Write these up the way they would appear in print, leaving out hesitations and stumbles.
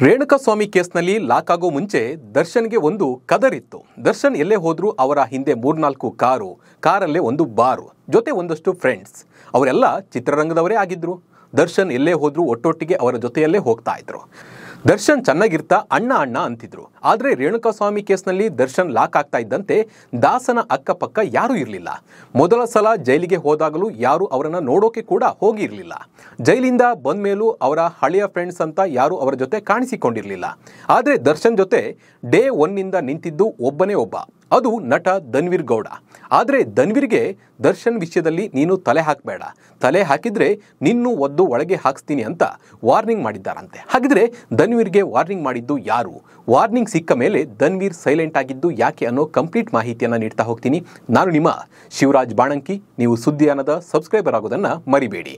ರೇಣುಕಾಸ್ವಾಮಿ ಕೇಸ್ನಲ್ಲಿ ಲಾಕ್ ಆಗೋ ಮುಂಚೆ ದರ್ಶನ್ಗೆ ಒಂದು ಕದರಿತ್ತು. ದರ್ಶನ್ ಎಲ್ಲೇ ಹೋದ್ರೂ ಅವರ ಹಿಂದೆ 3-4 ಕಾರಲ್ಲೇ ಒಂದು ಬಾರು, ಜೊತೆ ಒಂದಷ್ಟು ಫ್ರೆಂಡ್ಸ್. ಅವರೆಲ್ಲ ಚಿತ್ರರಂಗದವರೇ ಆಗಿದ್ರು. ದರ್ಶನ್ ಎಲ್ಲೇ ಹೋದ್ರೂ ಒಟ್ಟೊಟ್ಟಿಗೆ ಅವರ ಜೊತೆಯಲ್ಲೇ ಹೋಗ್ತಾ ಇದ್ರು. ದರ್ಶನ್ ಚೆನ್ನಾಗಿರ್ತಾ ಅಣ್ಣ ಅಣ್ಣ ಅಂತಿದ್ರು. ಆದರೆ ರೇಣುಕಾಸ್ವಾಮಿ ಕೇಸ್ನಲ್ಲಿ ದರ್ಶನ್ ಲಾಕ್ ಆಗ್ತಾ ಇದ್ದಂತೆ ದಾಸನ ಅಕ್ಕಪಕ್ಕ ಯಾರೂ ಇರಲಿಲ್ಲ. ಮೊದಲ ಸಲ ಜೈಲಿಗೆ ಹೋದಾಗಲೂ ಯಾರೂ ಅವರನ್ನು ನೋಡೋಕೆ ಕೂಡ ಹೋಗಿರಲಿಲ್ಲ. ಜೈಲಿಂದ ಬಂದ ಮೇಲೂ ಅವರ ಹಳೆಯ ಫ್ರೆಂಡ್ಸ್ ಅಂತ ಯಾರೂ ಅವರ ಜೊತೆ ಕಾಣಿಸಿಕೊಂಡಿರಲಿಲ್ಲ. ಆದರೆ ದರ್ಶನ್ ಜೊತೆ ಡೇ 1ನಿಂದ ನಿಂತಿದ್ದು ಒಬ್ಬನೇ ಒಬ್ಬ, ಅದು ನಟ ಧನ್ವೀರ್ ಗೌಡ. ಆದರೆ ಧನ್ವೀರ್ಗೆ ದರ್ಶನ್ ವಿಷಯದಲ್ಲಿ ನೀನು ತಲೆ ಹಾಕಬೇಡ, ತಲೆ ಹಾಕಿದ್ರೆ ನಿನ್ನೂ ಒದ್ದು ಒಳಗೆ ಹಾಕ್ಸ್ತೀನಿ ಅಂತ ವಾರ್ನಿಂಗ್ ಮಾಡಿದ್ದಾರಂತೆ. ಹಾಗಿದ್ರೆ ಧನ್ವೀರ್ಗೆ ವಾರ್ನಿಂಗ್ ಮಾಡಿದ್ದು ಯಾರು? ವಾರ್ನಿಂಗ್ ಸಿಕ್ಕ ಮೇಲೆ ಧನ್ವೀರ್ ಸೈಲೆಂಟ್ ಆಗಿದ್ದು ಯಾಕೆ ಅನ್ನೋ ಕಂಪ್ಲೀಟ್ ಮಾಹಿತಿಯನ್ನು ನೀಡ್ತಾ ಹೋಗ್ತೀನಿ. ನಾನು ನಿಮ್ಮ ಶಿವರಾಜ್ ಬಾಣಂಕಿ. ನೀವು ಸುದ್ದಿಯಾನದ ಸಬ್ಸ್ಕ್ರೈಬರ್ ಆಗೋದನ್ನು ಮರಿಬೇಡಿ.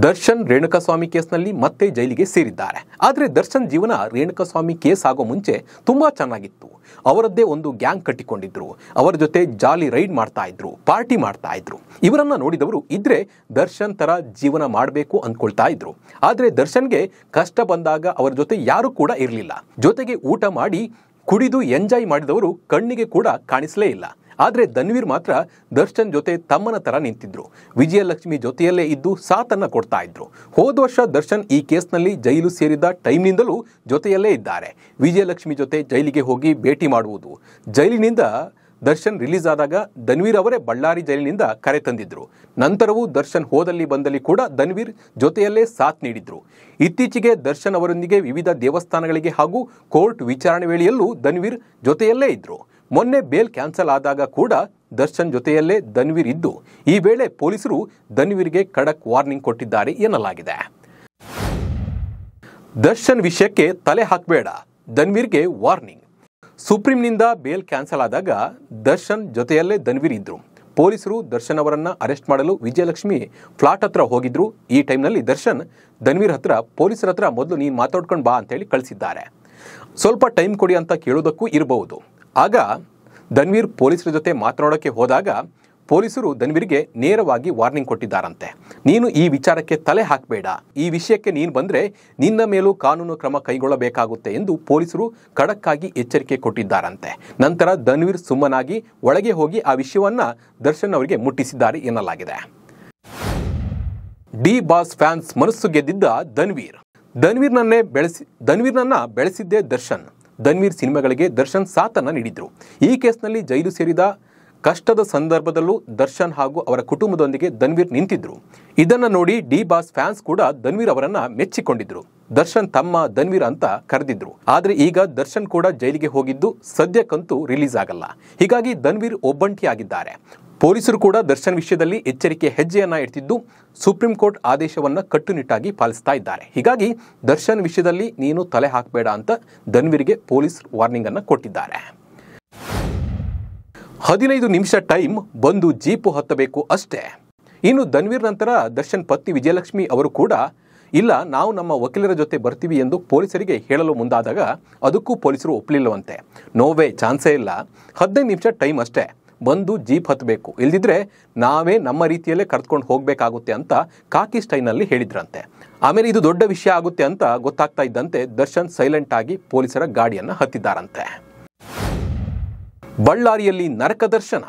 ದರ್ಶನ್ ರೇಣುಕಾಸ್ವಾಮಿ ಕೇಸ್ನಲ್ಲಿ ಮತ್ತೆ ಜೈಲಿಗೆ ಸೇರಿದ್ದಾರೆ. ಆದರೆ ದರ್ಶನ್ ಜೀವನ ರೇಣುಕಾಸ್ವಾಮಿ ಕೇಸ್ ಆಗೋ ಮುಂಚೆ ತುಂಬಾ ಚೆನ್ನಾಗಿತ್ತು. ಅವರದ್ದೇ ಒಂದು ಗ್ಯಾಂಗ್ ಕಟ್ಟಿಕೊಂಡಿದ್ರು. ಅವರ ಜೊತೆ ಜಾಲಿ ರೈಡ್ ಮಾಡ್ತಾ ಇದ್ರು, ಪಾರ್ಟಿ ಮಾಡ್ತಾ ಇದ್ರು. ಇವರನ್ನ ನೋಡಿದವರು ಇದ್ರೆ ದರ್ಶನ್ ತರ ಜೀವನ ಮಾಡಬೇಕು ಅಂದ್ಕೊಳ್ತಾ ಇದ್ರು. ಆದರೆ ದರ್ಶನ್ಗೆ ಕಷ್ಟ ಬಂದಾಗ ಅವರ ಜೊತೆ ಯಾರು ಕೂಡ ಇರಲಿಲ್ಲ. ಜೊತೆಗೆ ಊಟ ಮಾಡಿ ಕುಡಿದು ಎಂಜಾಯ್ ಮಾಡಿದವರು ಕಣ್ಣಿಗೆ ಕೂಡ ಕಾಣಿಸಲೇ ಇಲ್ಲ. ಆದರೆ ಧನ್ವೀರ್ ಮಾತ್ರ ದರ್ಶನ್ ಜೊತೆ ತಮ್ಮನ ತರ ನಿಂತಿದ್ರು. ವಿಜಯಲಕ್ಷ್ಮಿ ಜೊತೆಯಲ್ಲೇ ಇದ್ದು ಸಾಥನ್ನ ಕೊಡ್ತಾ ಇದ್ರು. ಹೋದ ವರ್ಷ ದರ್ಶನ್ ಈ ಕೇಸ್ನಲ್ಲಿ ಜೈಲು ಸೇರಿದ ಟೈಮ್ನಿಂದಲೂ ಜೊತೆಯಲ್ಲೇ ಇದ್ದಾರೆ. ವಿಜಯಲಕ್ಷ್ಮಿ ಜೊತೆ ಜೈಲಿಗೆ ಹೋಗಿ ಭೇಟಿ ಮಾಡುವುದು. ಜೈಲಿನಿಂದ ದರ್ಶನ್ ರಿಲೀಸ್ ಆದಾಗ ಧನ್ವೀರ್ ಅವರೇ ಬಳ್ಳಾರಿ ಜೈಲಿನಿಂದ ಕರೆ ತಂದಿದ್ರು. ನಂತರವೂ ದರ್ಶನ್ ಹೋದಲ್ಲಿ ಬಂದಲ್ಲಿ ಕೂಡ ಧನ್ವೀರ್ ಜೊತೆಯಲ್ಲೇ ಸಾಥ್ ನೀಡಿದ್ರು. ಇತ್ತೀಚೆಗೆ ದರ್ಶನ್ ಅವರೊಂದಿಗೆ ವಿವಿಧ ದೇವಸ್ಥಾನಗಳಿಗೆ ಹಾಗೂ ಕೋರ್ಟ್ ವಿಚಾರಣೆ ವೇಳೆಯಲ್ಲೂ ಧನ್ವೀರ್ ಜೊತೆಯಲ್ಲೇ ಇದ್ರು. ಮೊನ್ನೆ ಬೇಲ್ ಕ್ಯಾನ್ಸಲ್ ಆದಾಗ ಕೂಡ ದರ್ಶನ್ ಜೊತೆಯಲ್ಲೇ ಧನ್ವೀರ್ ಇದ್ದು, ಈ ವೇಳೆ ಪೊಲೀಸರು ಧನ್ವೀರ್ಗೆ ಖಡಕ್ ವಾರ್ನಿಂಗ್ ಕೊಟ್ಟಿದ್ದಾರೆ ಎನ್ನಲಾಗಿದೆ. ದರ್ಶನ್ ವಿಷಯಕ್ಕೆ ತಲೆ ಹಾಕಬೇಡ, ಧನ್ವೀರ್ಗೆ ವಾರ್ನಿಂಗ್. ಸುಪ್ರೀಂನಿಂದ ಬೇಲ್ ಕ್ಯಾನ್ಸಲ್ ಆದಾಗ ದರ್ಶನ್ ಜೊತೆಯಲ್ಲೇ ಧನ್ವೀರ್ ಇದ್ರು. ಪೊಲೀಸರು ದರ್ಶನ್ ಅವರನ್ನ ಅರೆಸ್ಟ್ ಮಾಡಲು ವಿಜಯಲಕ್ಷ್ಮಿ ಫ್ಲಾಟ್ ಹತ್ರ ಹೋಗಿದ್ರು. ಈ ಟೈಮ್ನಲ್ಲಿ ದರ್ಶನ್ ಧನ್ವೀರ್ ಹತ್ರ ಪೊಲೀಸರ ಹತ್ರ ಮೊದಲು ನೀನು ಮಾತಾಡ್ಕೊಂಡು ಬಾ ಅಂತೇಳಿ ಕಳಿಸಿದ್ದಾರೆ. ಸ್ವಲ್ಪ ಟೈಮ್ ಕೊಡಿ ಅಂತ ಕೇಳೋದಕ್ಕೂ ಇರಬಹುದು. ಆಗ ಧನ್ವೀರ್ ಪೊಲೀಸರ ಜೊತೆ ಮಾತನಾಡೋಕ್ಕೆ ಹೋದಾಗ ಪೊಲೀಸರು ಧನ್ವೀರ್ಗೆ ನೇರವಾಗಿ ವಾರ್ನಿಂಗ್ ಕೊಟ್ಟಿದ್ದಾರಂತೆ. ನೀನು ಈ ವಿಚಾರಕ್ಕೆ ತಲೆ ಹಾಕಬೇಡ, ಈ ವಿಷಯಕ್ಕೆ ನೀನು ಬಂದರೆ ನಿನ್ನ ಮೇಲೂ ಕಾನೂನು ಕ್ರಮ ಕೈಗೊಳ್ಳಬೇಕಾಗುತ್ತೆ ಎಂದು ಪೊಲೀಸರು ಖಡಕ್ಕಾಗಿ ಎಚ್ಚರಿಕೆ ಕೊಟ್ಟಿದ್ದಾರಂತೆ. ನಂತರ ಧನ್ವೀರ್ ಸುಮ್ಮನಾಗಿ ಒಳಗೆ ಹೋಗಿ ಆ ವಿಷಯವನ್ನ ದರ್ಶನ್ ಅವರಿಗೆ ಮುಟ್ಟಿಸಿದ್ದಾರೆ ಎನ್ನಲಾಗಿದೆ. ಡಿ ಬಾಸ್ ಫ್ಯಾನ್ಸ್ ಮನಸ್ಸು ಗೆದ್ದಿದ್ದ ಧನ್ವೀರ್ನನ್ನ ಬೆಳೆಸಿದ್ದೇ ದರ್ಶನ್. ಧನ್ವೀರ್ ಸಿನಿಮಾಗಳಿಗೆ ದರ್ಶನ್ ಸಾಥನ್ನ ನೀಡಿದ್ರು. ಈ ಕೇಸ್ನಲ್ಲಿ ಜೈಲು ಸೇರಿದ ಕಷ್ಟದ ಸಂದರ್ಭದಲ್ಲೂ ದರ್ಶನ್ ಹಾಗೂ ಅವರ ಕುಟುಂಬದೊಂದಿಗೆ ಧನ್ವೀರ್ ನಿಂತಿದ್ರು. ಇದನ್ನ ನೋಡಿ ಡಿ ಬಾಸ್ ಫ್ಯಾನ್ಸ್ ಕೂಡ ಧನ್ವೀರ್ ಅವರನ್ನ ಮೆಚ್ಚಿಕೊಂಡಿದ್ರು. ದರ್ಶನ್ ತಮ್ಮ ಧನ್ವೀರ್ ಅಂತ ಕರೆದಿದ್ರು. ಆದ್ರೆ ಈಗ ದರ್ಶನ್ ಕೂಡ ಜೈಲಿಗೆ ಹೋಗಿದ್ದು ಸದ್ಯಕ್ಕಂತೂ ರಿಲೀಸ್ ಆಗಲ್ಲ. ಹೀಗಾಗಿ ಧನ್ವೀರ್ ಒಬ್ಬಂಟಿಯಾಗಿದ್ದಾರೆ. ಪೊಲೀಸರು ಕೂಡ ದರ್ಶನ್ ವಿಷಯದಲ್ಲಿ ಎಚ್ಚರಿಕೆ ಹೆಜ್ಜೆಯನ್ನ ಇಡ್ತಿದ್ದು ಸುಪ್ರೀಂ ಕೋರ್ಟ್ ಆದೇಶವನ್ನ ಕಟ್ಟುನಿಟ್ಟಾಗಿ ಪಾಲಿಸ್ತಾ ಇದ್ದಾರೆ. ಹೀಗಾಗಿ ದರ್ಶನ್ ವಿಷಯದಲ್ಲಿ ನೀನು ತಲೆ ಹಾಕಬೇಡ ಅಂತ ಧನ್ವೀರ್ಗೆ ಪೊಲೀಸ್ ವಾರ್ನಿಂಗ್ ಅನ್ನ ಕೊಟ್ಟಿದ್ದಾರೆ. 15 ನಿಮಿಷ ಟೈಮ್, ಬಂದು ಜೀಪು ಹತ್ತಬೇಕು ಅಷ್ಟೇ. ಇನ್ನು ಧನ್ವೀರ್ ನಂತರ ದರ್ಶನ್ ಪತ್ನಿ ವಿಜಯಲಕ್ಷ್ಮಿ ಅವರು ಕೂಡ ಇಲ್ಲ, ನಾವು ನಮ್ಮ ವಕೀಲರ ಜೊತೆ ಬರ್ತೀವಿ ಎಂದು ಪೊಲೀಸರಿಗೆ ಹೇಳಲು ಮುಂದಾದಾಗ ಅದಕ್ಕೂ ಪೊಲೀಸರು ಒಪ್ಪಲಿಲ್ಲವಂತೆ. ನೋವೇ, ಚಾನ್ಸೇ ಇಲ್ಲ, 15 ನಿಮಿಷ ಟೈಮ್ ಅಷ್ಟೇ, ಬಂದು ಜೀಪ್ ಹತ್ತಬೇಕು, ಇಲ್ದಿದ್ರೆ ನಾವೇ ನಮ್ಮ ರೀತಿಯಲ್ಲೇ ಕರೆದುಕೊಂಡು ಹೋಗಬೇಕಾಗುತ್ತೆ ಅಂತ ಕಾಕಿ ಸ್ಟೈಲ್ನಲ್ಲಿ ಹೇಳಿದ್ರಂತೆ. ಆಮೇಲೆ ಇದು ದೊಡ್ಡ ವಿಷಯ ಆಗುತ್ತೆ ಅಂತ ಗೊತ್ತಾಗ್ತಾ ಇದ್ದಂತೆ ದರ್ಶನ್ ಸೈಲೆಂಟ್ ಆಗಿ ಪೊಲೀಸರ ಗಾಡಿಯನ್ನು ಹತ್ತಿದ್ದಾರಂತೆ. ಬಳ್ಳಾರಿಯಲ್ಲಿ ನರಕ ದರ್ಶನ.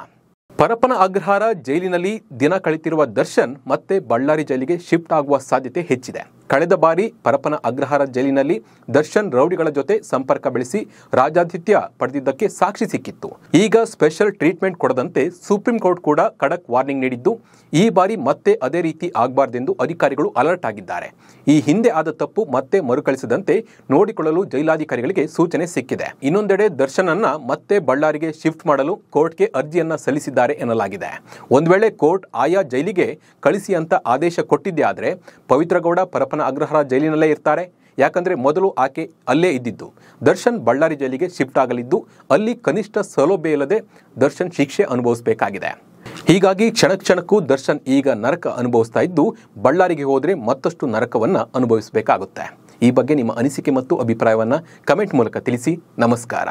ಪರಪ್ಪನ ಅಗ್ರಹಾರ ಜೈಲಿನಲ್ಲಿ ದಿನ ಕಳೆತಿರುವ ದರ್ಶನ್ ಮತ್ತೆ ಬಳ್ಳಾರಿ ಜೈಲಿಗೆ ಶಿಫ್ಟ್ ಆಗುವ ಸಾಧ್ಯತೆ ಹೆಚ್ಚಿದೆ. ಕಳೆದ ಬಾರಿ ಪರಪ್ಪನ ಅಗ್ರಹಾರ ಜೈಲಿನಲ್ಲಿ ದರ್ಶನ್ ರೌಡಿಗಳ ಜೊತೆ ಸಂಪರ್ಕ ಬೆಳೆಸಿ ರಾಜಾತಿಥ್ಯ ಪಡೆದಿದ್ದಕ್ಕೆ ಸಾಕ್ಷಿ ಸಿಕ್ಕಿತ್ತು. ಈಗ ಸ್ಪೆಷಲ್ ಟ್ರೀಟ್ಮೆಂಟ್ ಕೊಡದಂತೆ ಸುಪ್ರೀಂ ಕೋರ್ಟ್ ಕೂಡ ಖಡಕ್ ವಾರ್ನಿಂಗ್ ನೀಡಿದ್ದು, ಈ ಬಾರಿ ಮತ್ತೆ ಅದೇ ರೀತಿ ಆಗಬಾರ್ದೆಂದು ಅಧಿಕಾರಿಗಳು ಅಲರ್ಟ್ ಆಗಿದ್ದಾರೆ. ಈ ಹಿಂದೆ ಆದ ತಪ್ಪು ಮತ್ತೆ ಮರುಕಳಿಸದಂತೆ ನೋಡಿಕೊಳ್ಳಲು ಜೈಲಾಧಿಕಾರಿಗಳಿಗೆ ಸೂಚನೆ ಸಿಕ್ಕಿದೆ. ಇನ್ನೊಂದೆಡೆ ದರ್ಶನ್ ಅನ್ನ ಮತ್ತೆ ಬಳ್ಳಾರಿಗೆ ಶಿಫ್ಟ್ ಮಾಡಲು ಕೋರ್ಟ್ಗೆ ಅರ್ಜಿಯನ್ನ ಸಲ್ಲಿಸಿದ್ದಾರೆ ಎನ್ನಲಾಗಿದೆ. ಒಂದ್ ವೇಳೆ ಕೋರ್ಟ್ ಆಯಾ ಜೈಲಿಗೆ ಕಳಿಸಿ ಅಂತ ಆದೇಶ ಕೊಟ್ಟಿದ್ದೇ ಆದ್ರೆ ಪವಿತ್ರ ಗೌಡ ಪರಪ್ಪನ ಅಗ್ರಹಾರ ಜೈಲಿನಲ್ಲೇ ಇರ್ತಾರೆ. ಯಾಕಂದ್ರೆ ಮೊದಲು ಆಕೆ ಅಲ್ಲೇ ಇದ್ದಿದ್ದು. ದರ್ಶನ್ ಬಳ್ಳಾರಿ ಜೈಲಿಗೆ ಶಿಫ್ಟ್ ಆಗಲಿದ್ದು ಅಲ್ಲಿ ಕನಿಷ್ಠ ಸೌಲಭ್ಯ ಇಲ್ಲದೆ ದರ್ಶನ್ ಶಿಕ್ಷೆ ಅನುಭವಿಸಬೇಕಾಗಿದೆ. ಹೀಗಾಗಿ ಕ್ಷಣಕ್ಕೂ ದರ್ಶನ್ ಈಗ ನರಕ ಅನುಭವಿಸ್ತಾ ಇದ್ದು ಬಳ್ಳಾರಿಗೆ ಹೋದ್ರೆ ಮತ್ತಷ್ಟು ನರಕವನ್ನ ಅನುಭವಿಸಬೇಕಾಗುತ್ತೆ. ಈ ಬಗ್ಗೆ ನಿಮ್ಮ ಅನಿಸಿಕೆ ಮತ್ತು ಅಭಿಪ್ರಾಯವನ್ನ ಕಮೆಂಟ್ ಮೂಲಕ ತಿಳಿಸಿ. ನಮಸ್ಕಾರ.